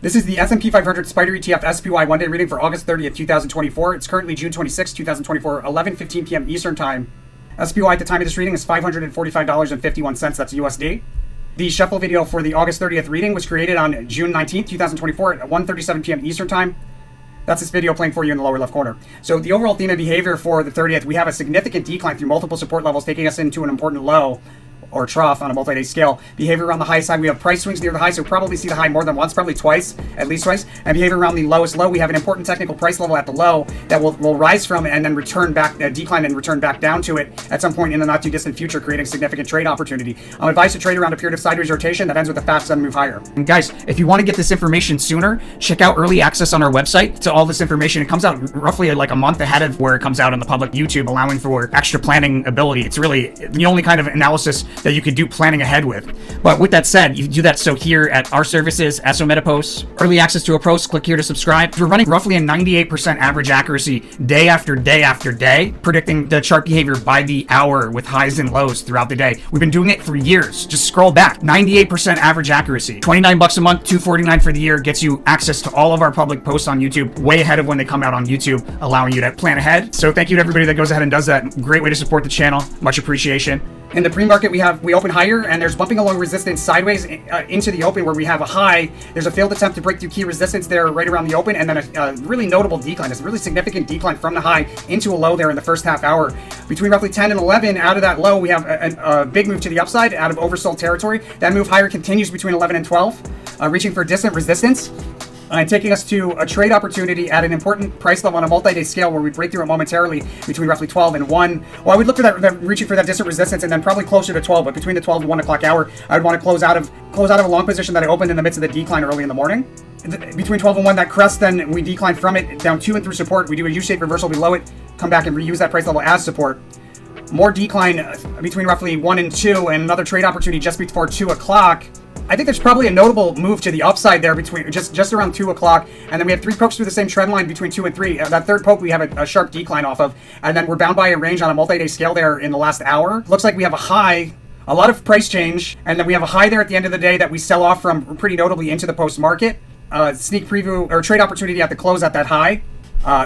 This is the S&P 500 Spider ETF SPY one-day reading for August 30th, 2024. It's currently June 26, 2024, 11:15 p.m. Eastern Time. SPY at the time of this reading is $545.51. That's USD. The shuffle video for the August 30th reading was created on June 19th, 2024 at 1:37 p.m. Eastern Time. That's this video playing for you in the lower left corner. So the overall theme of behavior for the 30th, we have a significant decline through multiple support levels, taking us into an important low or trough on a multi-day scale. Behavior around the high side, we have price swings near the high, so probably see the high more than once, probably twice, at least twice. And behavior around the lowest low, we have an important technical price level at the low that will rise from and then return back, decline and return back down to it at some point in the not too distant future, creating significant trade opportunity. I'm advised to trade around a period of sideways rotation that ends with a fast sudden move higher. And guys, if you want to get this information sooner, check out early access on our website to all this information. It comes out roughly like a month ahead of where it comes out on the public YouTube, allowing for extra planning ability. It's really the only kind of analysis that you could do planning ahead with. But with that said, you do that so here at our services, SO Meta Posts, early access to a post, click here to subscribe. We're running roughly a 98% average accuracy day after day after day, predicting the chart behavior by the hour with highs and lows throughout the day. We've been doing it for years. Just scroll back, 98% average accuracy. $29 a month, $249 for the year gets you access to all of our public posts on YouTube way ahead of when they come out on YouTube, allowing you to plan ahead. So thank you to everybody that goes ahead and does that. Great way to support the channel. Much appreciation. In the pre-market, we open higher, and there's bumping along resistance sideways into the open where we have a high. There's a failed attempt to break through key resistance there right around the open, and then a really notable decline. It's a really significant decline from the high into a low there in the first half hour. Between roughly 10 and 11, out of that low, we have a big move to the upside out of oversold territory. That move higher continues between 11 and 12, reaching for distant resistance. And taking us to a trade opportunity at an important price level on a multi-day scale where we break through it momentarily between roughly 12 and 1. Well, I would look for that reaching for that distant resistance and then probably closer to 12, but between the 12 and 1 o'clock hour, I would want to close out of a long position that I opened in the midst of the decline early in the morning. Between 12 and 1, that crest, then we decline from it down to and through support. We do a U-shaped reversal below it, come back and reuse that price level as support. More decline between roughly 1 and 2, and another trade opportunity just before 2 o'clock. I think there's probably a notable move to the upside there between just around 2 o'clock, and then we have 3 pokes through the same trend line between 2 and 3. That third poke we have a sharp decline off of, and then we're bound by a range on a multi-day scale there in the last hour. Looks like we have a high, a lot of price change, and then we have a high there at the end of the day that we sell off from pretty notably into the post-market. Sneak preview or trade opportunity at the close at that high.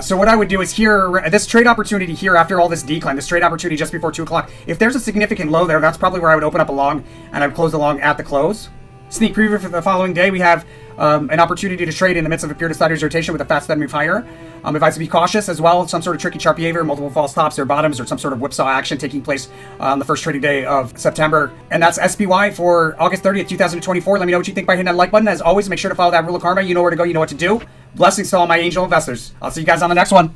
So what I would do is here, this trade opportunity here after all this decline, this trade opportunity just before 2 o'clock, if there's a significant low there, that's probably where I would open up a long, and I would close the long at the close. Sneak preview for the following day, we have an opportunity to trade in the midst of a period of sideways rotation with a fast move higher. Advised to be cautious as well. Some sort of tricky chart behavior, multiple false tops or bottoms, or some sort of whipsaw action taking place on the first trading day of September. And that's SPY for August 30th, 2024. Let me know what you think by hitting that like button. As always, make sure to follow that rule of karma. You know where to go. You know what to do. Blessings to all my angel investors. I'll see you guys on the next one.